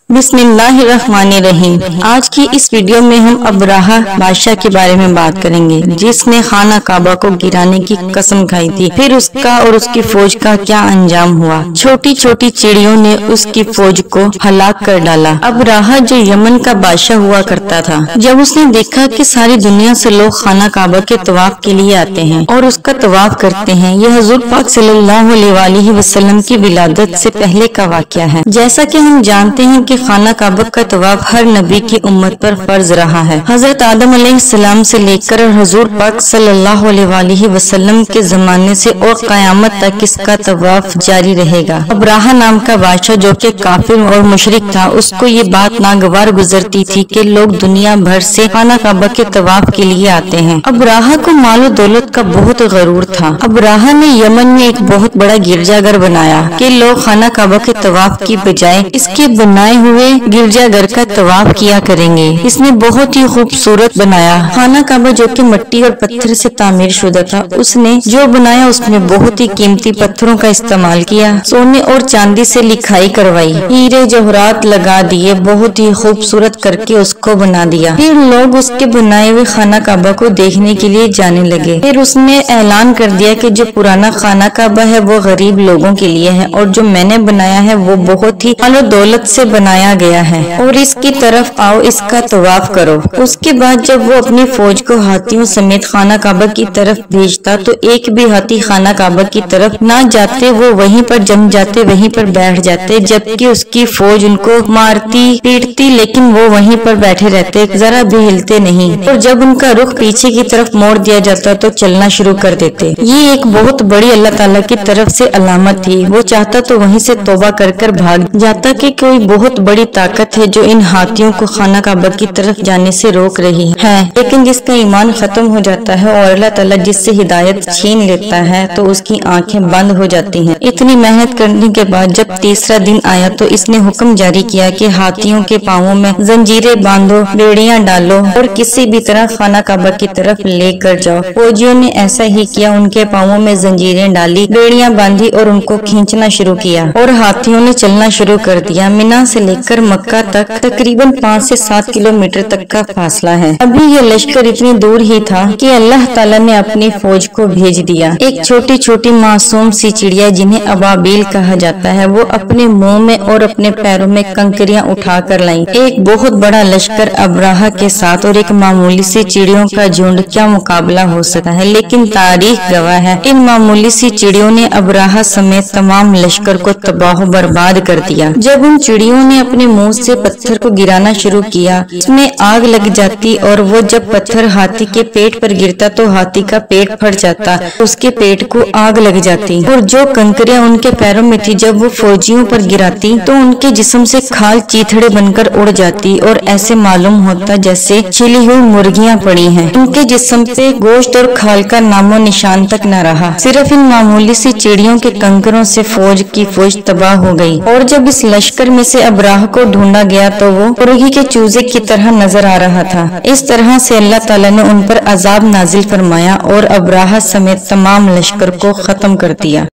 بسم اللہ الرحمن الرحیم۔ آج کی اس ویڈیو میں ہم ابراہہ بادشاہ کے بارے میں بات کریں گے، جس نے خانہ کعبہ کو گرانے کی قسم کھائی تھی۔ پھر اس کا اور اس کی فوج کا کیا انجام ہوا۔ چھوٹی چھوٹی چڑیوں نے اس کی فوج کو ہلاک کر ڈالا۔ ابراہہ جو یمن کا بادشاہ ہوا کرتا تھا، جب اس نے دیکھا کہ ساری دنیا سے لوگ خانہ کعبہ کے طواف کے لیے آتے ہیں اور اس کا طواف کرتے ہیں، یہ حضور پاک صلی اللہ علیہ وآلہ وسلم کی ولادت سے پہلے کا واقعہ ہے۔ جیسا کہ ہم جانتے ہیں کہ خانہ کعبہ کا طواف ہر نبی کی امت پر فرض رہا ہے۔ حضرت آدم علیہ السلام سے لے کر حضور پاک صلی اللہ علیہ وآلہ وسلم کے زمانے سے اور قیامت تک اس کا طواف جاری رہے گا۔ ابراہہ نام کا بادشاہ جو کہ کافر اور مشرک تھا، اس کو یہ بات ناگوار گزرتی تھی کہ لوگ دنیا بھر سے خانہ کعبہ کے طواف کے لیے آتے ہیں۔ ابراہہ کو مال و دولت کا بہت غرور تھا۔ ابراہہ نے یمن میں ایک بہت بڑا گرجا گھر بنایا کہ لوگ خانہ کعبہ کے طواف کی بجائے اس کے بنائے ہوئے گرجا گھر کا طواف کیا کریں گے۔ اس نے بہت ہی خوبصورت بنایا۔ خانہ کعبہ جو کہ مٹی اور پتھر سے تعمیر شدہ تھا، اس نے جو بنایا اس میں بہت ہی قیمتی پتھروں کا استعمال کیا، سونے اور چاندی سے لکھائی کروائی، ہیرے جواہرات لگا دیے، بہت ہی خوبصورت کر کے اس کو بنا دیا۔ پھر لوگ اس کے بنائے ہوئے خانہ کعبہ کو دیکھنے کے لیے جانے لگے۔ پھر اس نے اعلان کر دیا کہ جو پرانا خانہ کعبہ ہے وہ غریب لوگوں کے لیے ہے، اور جو میں نے بنایا ہے وہ بہت ہی مال و دولت سے بنایا گیا ہے، اور اس کی طرف آؤ، اس کا طواف کرو۔ اس کے بعد جب وہ اپنی فوج کو ہاتھیوں سمیت خانہ کعبہ کی طرف بھیجتا تو ایک بھی ہاتھی خانہ کعبہ کی طرف نہ جاتے، وہ وہیں پر جم جاتے، وہیں پر بیٹھ جاتے، جبکہ اس کی فوج ان کو مارتی پیٹتی، لیکن وہ وہیں پر بیٹھے رہتے، ذرا بھی ہلتے نہیں، اور جب ان کا رخ پیچھے کی طرف موڑ دیا جاتا تو چلنا شروع کر دیتے۔ یہ ایک بہت بڑی اللہ تعالیٰ کی طرف سے علامت تھی۔ وہ چاہتا تو وہیں سے توبہ کر کر بھاگ جاتا کہ کوئی بہت بڑی طاقت ہے جو ان ہاتھیوں کو خانہ کعبہ کی طرف جانے سے روک رہی ہے، لیکن جس کا ایمان ختم ہو جاتا ہے اور اللہ تعالیٰ جس سے ہدایت چھین لیتا ہے تو اس کی آنکھیں بند ہو جاتی ہیں۔ اتنی محنت کرنے کے بعد جب تیسرا دن آیا تو اس نے حکم جاری کیا کہ ہاتھیوں کے پاؤں میں زنجیریں باندھو، بیڑیاں ڈالو اور کسی بھی طرح خانہ کعبہ کی طرف لے کر جاؤ۔ فوجیوں نے ایسا ہی کیا، ان کے پاؤں میں زنجیریں ڈالی، بیڑیاں باندھی اور ان کو کھینچنا شروع کیا، اور ہاتھیوں نے چلنا شروع کر دیا۔ مینا سے لے کر مکہ تک تقریباً 5 سے 7 کلومیٹر تک کا فاصلہ ہے۔ ابھی یہ لشکر اتنی دور ہی تھا کہ اللہ تعالیٰ نے اپنی فوج کو بھیج دیا۔ ایک چھوٹی چھوٹی معصوم سی چڑیا جنہیں ابابیل کہا جاتا ہے، وہ اپنے منہ میں اور اپنے پیروں میں کنکریاں اٹھا کر لائیں۔ ایک بہت بڑا لشکر ابراہہ کے ساتھ اور ایک معمولی سی چڑیوں کا جھنڈ کیا مقابلہ ہو سکتا ہے، لیکن تاریخ گواہ ہے ان معمولی سی چڑیوں نے ابراہہ سمیت تمام لشکر کو تباہ و برباد کر دیا۔ جب ان چڑیوں نے اپنے منہ سے پتھر کو گرانا شروع کیا، اس میں آگ لگ جاتی، اور وہ جب پتھر ہاتھی کے پیٹ پر گرتا تو ہاتھی کا پیٹ پھٹ جاتا، اس کے پیٹ کو آگ لگ جاتی، اور جو کنکریاں ان کے پیروں میں تھی جب وہ فوجیوں پر گراتی تو ان کے جسم سے کھال چیتھڑے بن کر اڑ جاتی، اور ایسے معلوم ہوتا جیسے چھلی ہوئی مرغیاں پڑی ہیں۔ ان کے جسم پہ گوشت اور کھال کا نام و نشان تک نہ رہا، صرف ان معمولی سی چڑیوں کے کنکروں سے فوج کی فوج تباہ ہو گئی۔ اور جب اس لشکر میں سے ابراہہ کو ڈھونڈا گیا تو وہ مرغی کے چوزے کی طرح نظر آ رہا تھا۔ اس طرح سے اللہ تعالیٰ نے ان پر عذاب نازل فرمایا اور ابراہہ سمیت تمام لشکر کو ختم کر دیا۔